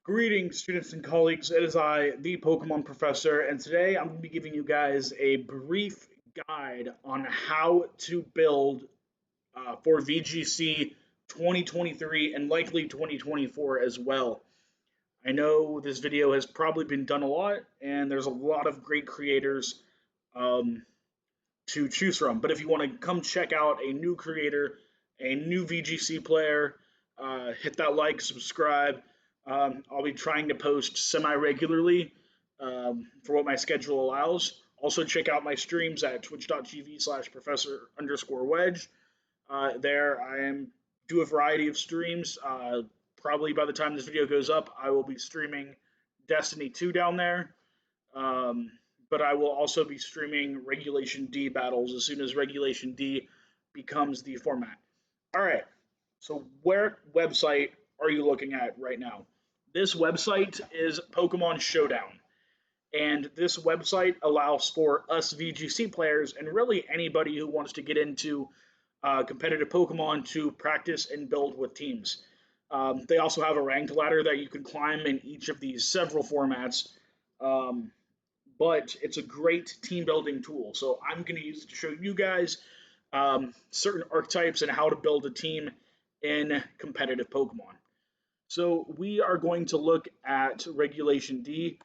Greetings, students and colleagues. It is I, the Pokemon Professor, and today I'm going to be giving you guys a brief guide on how to build for VGC 2023 and likely 2024 as well. I know this video has probably been done a lot, and there's a lot of great creators um, to choose from. But if you want to come check out a new creator, a new VGC player, hit that like, subscribe. I'll be trying to post semi regularly for what my schedule allows. Also, check out my streams at twitch.tv/professor_wedge. There, I do a variety of streams. Probably by the time this video goes up, I will be streaming Destiny 2 down there. Um, but I will also be streaming Regulation D battles as soon as Regulation D becomes the format. All right. So, where website are you looking at right now? This website is Pokemon Showdown. And this website allows for us VGC players and really anybody who wants to get into competitive Pokemon to practice and build with teams. They also have a ranked ladder that you can climb in each of these several formats. Um, but it's a great team building tool. So I'm going to use it to show you guys certain archetypes and how to build a team in competitive Pokemon. So we are going to look at Regulation D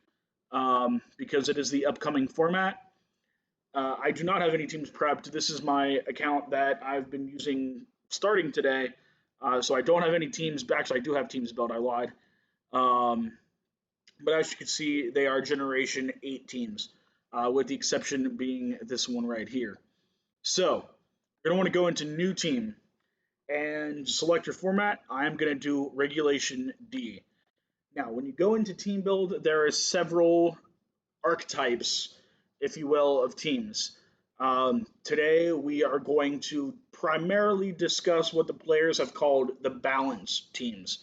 because it is the upcoming format. I do not have any teams prepped. This is my account that I've been using starting today. So I don't have any teams. Actually, I do have teams built. I lied. But as you can see, they are Generation 8 teams, with the exception being this one right here. So you're going to want to go into New Team and select your format. I'm going to do Regulation D. Now, when you go into Team Build, there are several archetypes, if you will, of teams. Today, we are going to primarily discuss what the players have called the balance teams.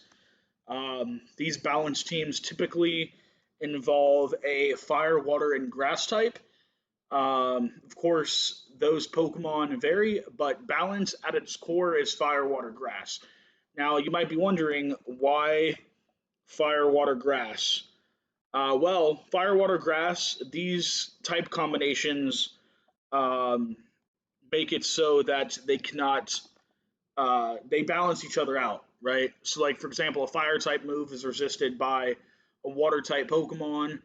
These balanced teams typically involve a fire, water, and grass type. Of course, those Pokemon vary, but balance at its core is fire, water, grass. Now, you might be wondering why fire, water, grass? Well, fire, water, grass, these type combinations um, make it so that they cannot they balance each other out, right? So, like for example, a fire type move is resisted by a water type Pokemon.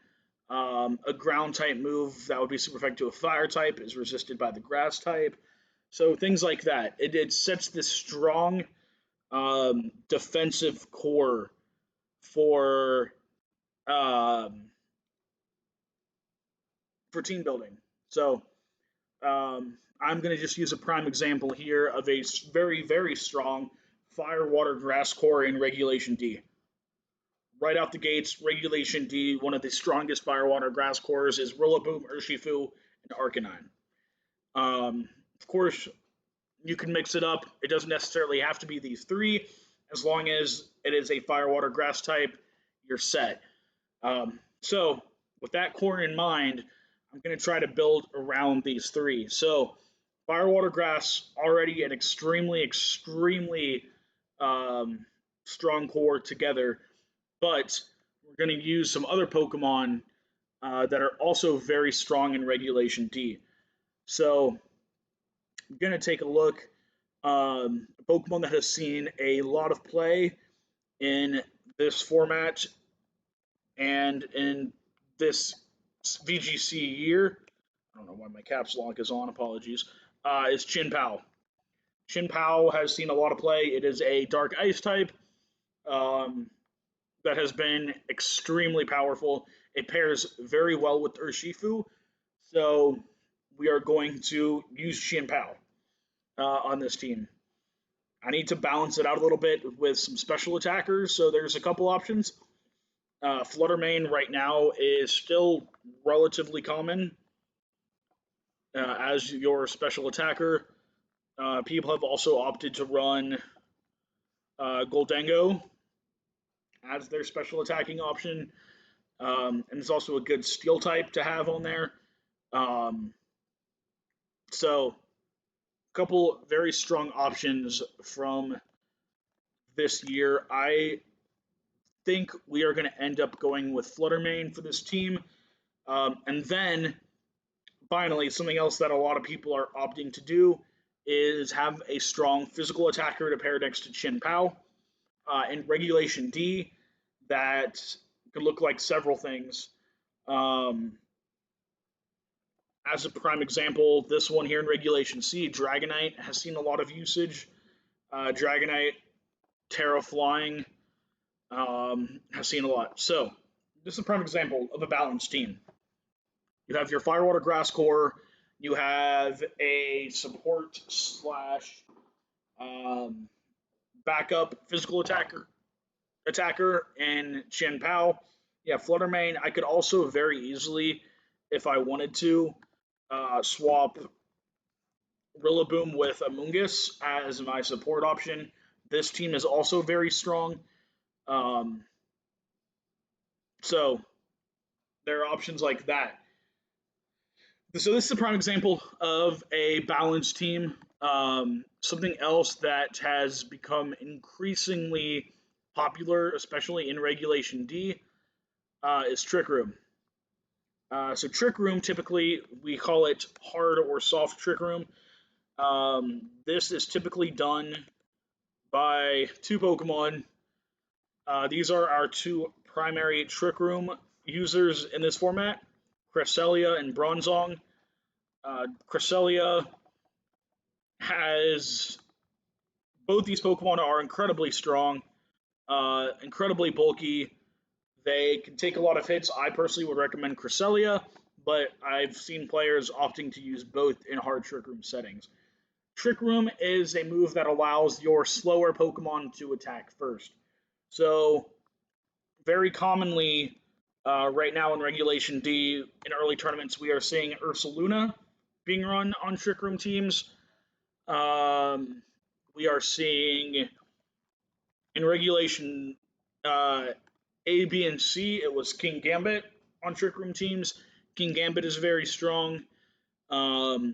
A ground type move that would be super effective to a fire type is resisted by the grass type. So things like that. It sets this strong defensive core for um, for team building. So I'm going to just use a prime example here of a very strong fire, water, grass core in Regulation D. Right out the gates, Regulation D, one of the strongest fire, water, grass cores is Rillaboom, Urshifu, and Arcanine. Of course, you can mix it up. It doesn't necessarily have to be these three. As long as it is a fire, water, grass type, you're set. So, with that core in mind, I'm going to try to build around these three. So, fire, water, grass, already an extremely strong core together, but we're going to use some other Pokemon that are also very strong in Regulation D. So, I'm going to take a look. A Pokemon that has seen a lot of play in this format and in this VGC year. I don't know why my caps lock is on, apologies. Is Chin-Pao. Chin-Pao has seen a lot of play. It is a dark ice type um, that has been extremely powerful. It pairs very well with Urshifu, so we are going to use Chin-Pao on this team. I need to balance it out a little bit with some special attackers, so there's a couple options. Fluttermane right now is still relatively common as your special attacker. People have also opted to run Goldango as their special attacking option, and it's also a good steel type to have on there. So, a couple very strong options from this year. I think we are going to end up going with Fluttermane for this team. And then finally, something else that a lot of people are opting to do is have a strong physical attacker to pair next to Chin Pao. In Regulation D, that could look like several things. As a prime example, this one here in Regulation C, Dragonite has seen a lot of usage. Dragonite, Terra Flying has seen a lot. So, this is a prime example of a balanced team. You have your Firewater Grass Core, you have a support slash backup physical attacker in Chen Pao. Yeah, Fluttermane. I could also very easily, if I wanted to, swap Rillaboom with Amoonguss as my support option. This team is also very strong. Um, so there are options like that. So this is a prime example of a balanced team. Something else that has become increasingly popular, especially in Regulation D, is Trick Room. So Trick Room, typically we call it hard or soft Trick Room. This is typically done by two Pokemon. These are our two primary Trick Room users in this format, Cresselia and Bronzong. Cresselia has both these Pokemon are incredibly strong, incredibly bulky. They can take a lot of hits. I personally would recommend Cresselia, but I've seen players opting to use both in hard Trick Room settings. Trick Room is a move that allows your slower Pokemon to attack first. So, very commonly, right now in Regulation D, in early tournaments, we are seeing Ursaluna being run on Trick Room teams. We are seeing in Regulation A, B, and C, it was King Gambit on Trick Room teams. King Gambit is very strong. Let's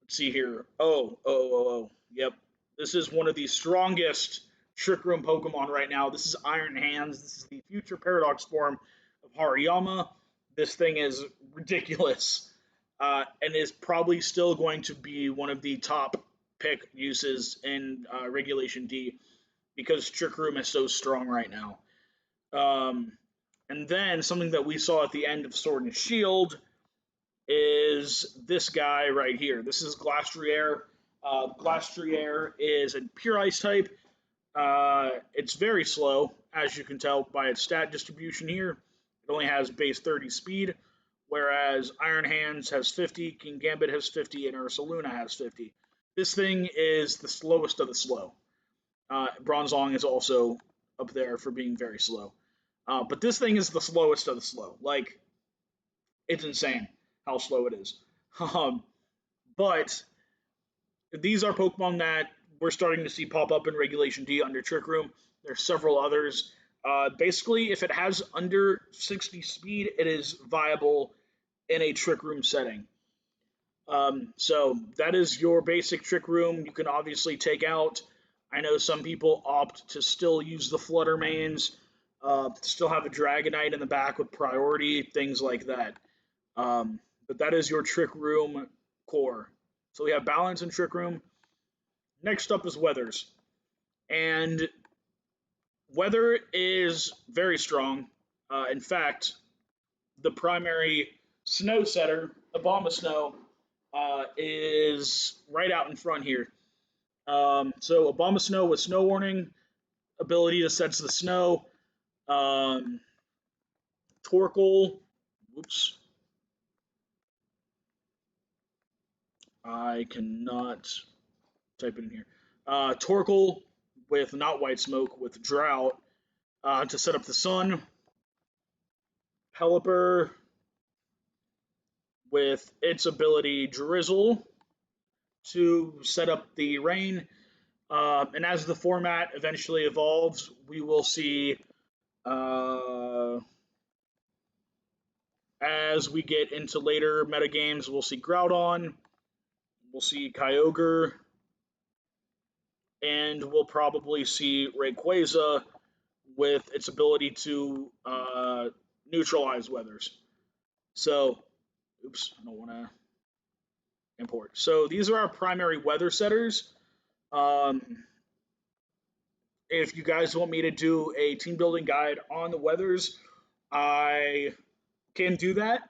see here. Oh. Yep. This is one of the strongest Trick Room Pokemon right now. This is Iron Hands. This is the future Paradox form of Hariyama. This thing is ridiculous and is probably still going to be one of the top pick uses in Regulation D because Trick Room is so strong right now. And then something that we saw at the end of Sword and Shield is this guy right here. This is Glastrier. Glastrier is a pure ice type. It's very slow, as you can tell by its stat distribution here. It only has base 30 speed, whereas Iron Hands has 50, King Gambit has 50, and Ursaluna has 50. This thing is the slowest of the slow. Bronzong is also up there for being very slow. But this thing is the slowest of the slow. Like, it's insane how slow it is. But these are Pokemon that we're starting to see pop up in Regulation D under Trick Room. There's several others. Basically, if it has under 60 speed, it is viable in a Trick Room setting. So that is your basic Trick Room. You can obviously take out. I know some people opt to still use the Fluttermanes, still have a Dragonite in the back with priority, things like that. But that is your Trick Room core. So we have Balance and Trick Room. Next up is Weathers. And Weather is very strong. In fact, the primary snow setter, Abomasnow, is right out in front here. So Abomasnow with Snow Warning, ability to sense the snow. Torkoal, whoops. I cannot type it in here. Torkoal with not White Smoke, with Drought to set up the sun. Pelipper with its ability Drizzle to set up the rain. And as the format eventually evolves, we will see, as we get into later metagames, we'll see Groudon, we'll see Kyogre, and we'll probably see Rayquaza with its ability to neutralize weathers. So, oops, I don't want to import. So these are our primary weather setters. Um, if you guys want me to do a team building guide on the weathers, I can do that.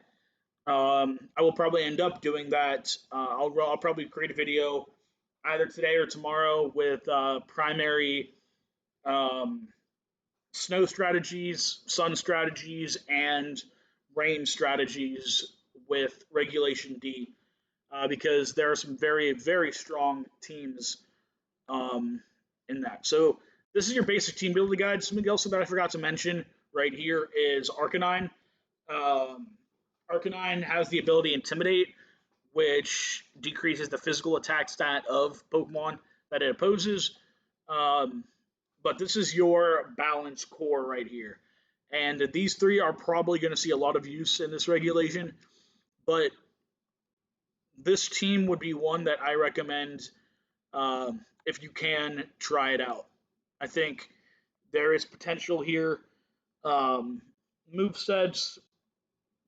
I will probably end up doing that. I'll probably create a video either today or tomorrow with primary um, snow strategies, sun strategies, and rain strategies with Regulation D, because there are some very, very strong teams um, in that. So this is your basic team building guide. Something else that I forgot to mention right here is Arcanine. Um, Arcanine has the ability Intimidate, which decreases the physical attack stat of Pokemon that it opposes. Um, but this is your balance core right here. And these three are probably going to see a lot of use in this regulation. But this team would be one that I recommend if you can try it out. I think there is potential here. Um, move sets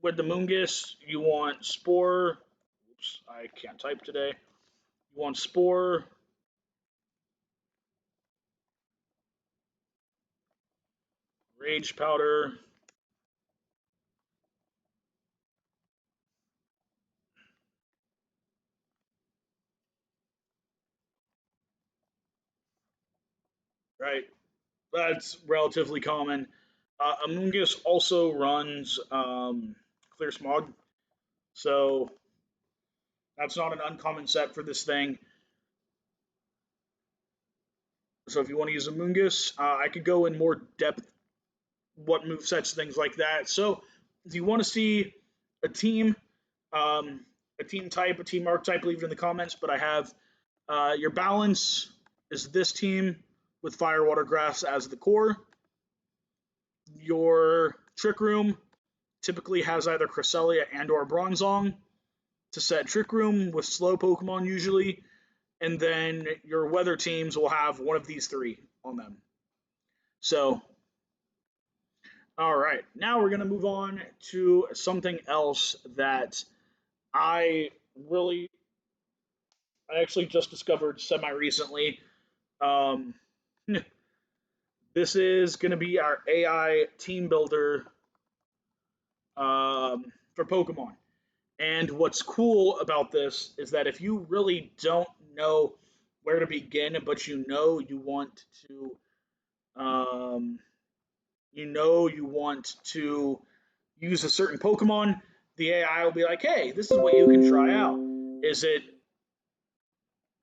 with the Moongus, you want Spore. Oops, I can't type today. You want Spore, Rage Powder, right? That's relatively common. Amoonguss also runs Clear Smog, so that's not an uncommon set for this thing. So if you want to use Amoonguss, I could go in more depth what move sets, things like that. So if you want to see a team, a team type, a team archetype, leave it in the comments. But I have your balance is this team with Fire, Water, Grass as the core. Your Trick Room typically has either Cresselia and or Bronzong to set Trick Room with slow Pokemon usually. And then your weather teams will have one of these three on them. So, all right, now we're going to move on to something else that I really, I actually just discovered semi recently. Um, this is going to be our AI team builder for Pokemon. And what's cool about this is that if you really don't know where to begin, but you want to, um, you want to use a certain Pokemon, the AI will be like, "Hey, this is what you can try out. Is it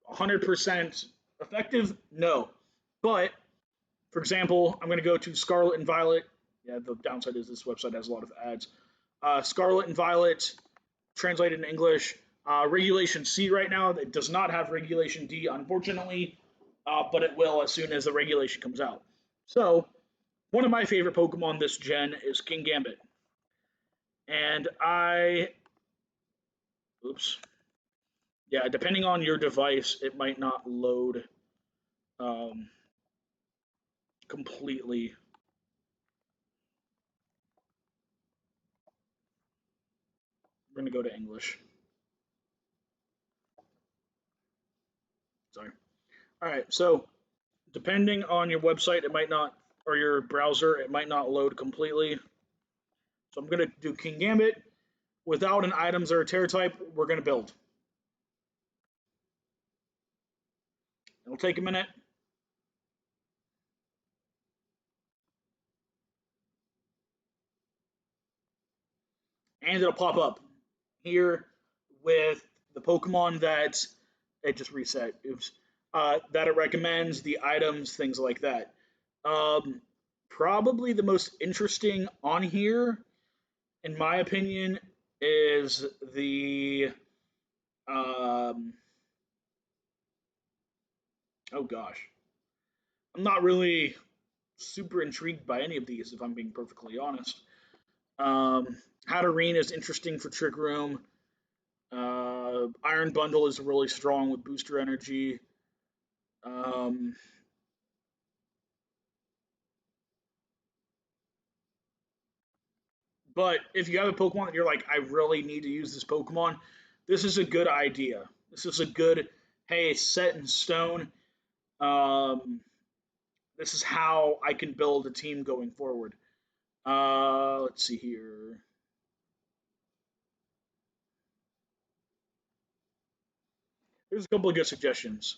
100% effective? No, but for example, I'm going to go to Scarlet and Violet. Yeah, the downside is this website has a lot of ads. Scarlet and Violet, translated in English. Regulation C right now. It does not have Regulation D, unfortunately, but it will as soon as the regulation comes out. So, one of my favorite Pokemon this gen is King Gambit. And oops. Yeah, depending on your device, it might not load um, completely. We're going to go to English. Sorry. All right, so depending on your website, it might not, or your browser, it might not load completely. So I'm going to do King Gambit. Without an items or a tear type, we're going to build. It'll take a minute. And it'll pop up here with the Pokemon that it just reset. Oops. That it recommends, the items, things like that. Probably the most interesting on here, in my opinion, is the oh gosh, I'm not really super intrigued by any of these, if I'm being perfectly honest. Hatterene is interesting for Trick Room. Iron Bundle is really strong with booster energy. Um, But if you have a Pokemon that you're like, I really need to use this Pokemon, this is a good idea. This is a good, hey, set in stone. Um, this is how I can build a team going forward. Let's see here. Here's a couple of good suggestions.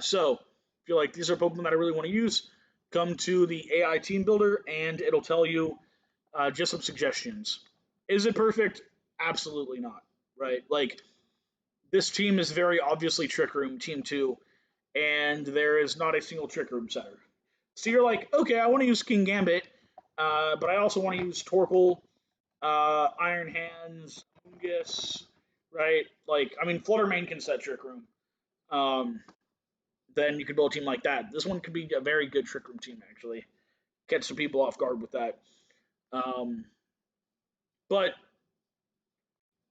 So, if you're like, these are Pokemon that I really want to use, come to the AI Team Builder and it'll tell you just some suggestions. Is it perfect? Absolutely not. Right? Like, this team is very obviously Trick Room Team 2, and there is not a single Trick Room setter. So you're like, okay, I want to use King Gambit, but I also want to use Torkoal, Iron Hands, Mungus, right? Like, I mean, Fluttermane can set Trick Room. Um, then you could build a team like that. This one could be a very good Trick Room team, actually. Catch some people off guard with that. Um, but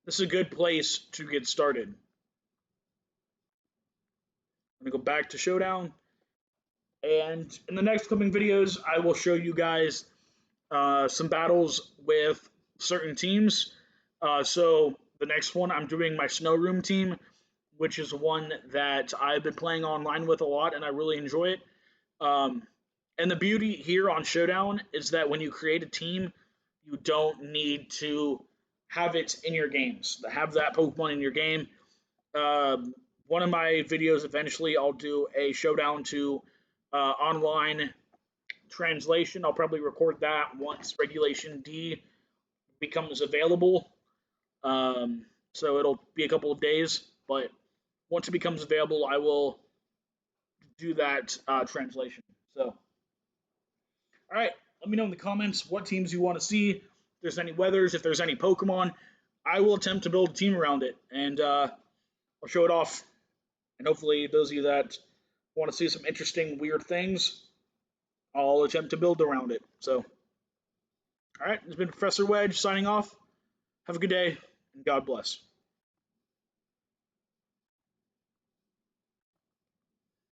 this is a good place to get started. I'm going to go back to Showdown. And in the next coming videos, I will show you guys some battles with certain teams. So the next one, I'm doing my Snow Room team, which is one that I've been playing online with a lot, and I really enjoy it. Um, and the beauty here on Showdown is that when you create a team, you don't need to have it in your games. To have that Pokemon in your game. One of my videos, eventually, I'll do a Showdown to online translation. I'll probably record that once Regulation D becomes available. Um, so it'll be a couple of days, but once it becomes available, I will do that translation. So, all right, let me know in the comments what teams you want to see. If there's any weathers, if there's any Pokemon, I will attempt to build a team around it, and I'll show it off. And hopefully, those of you that want to see some interesting, weird things, I'll attempt to build around it. So, all right, this has been Professor Wedge signing off. Have a good day, and God bless.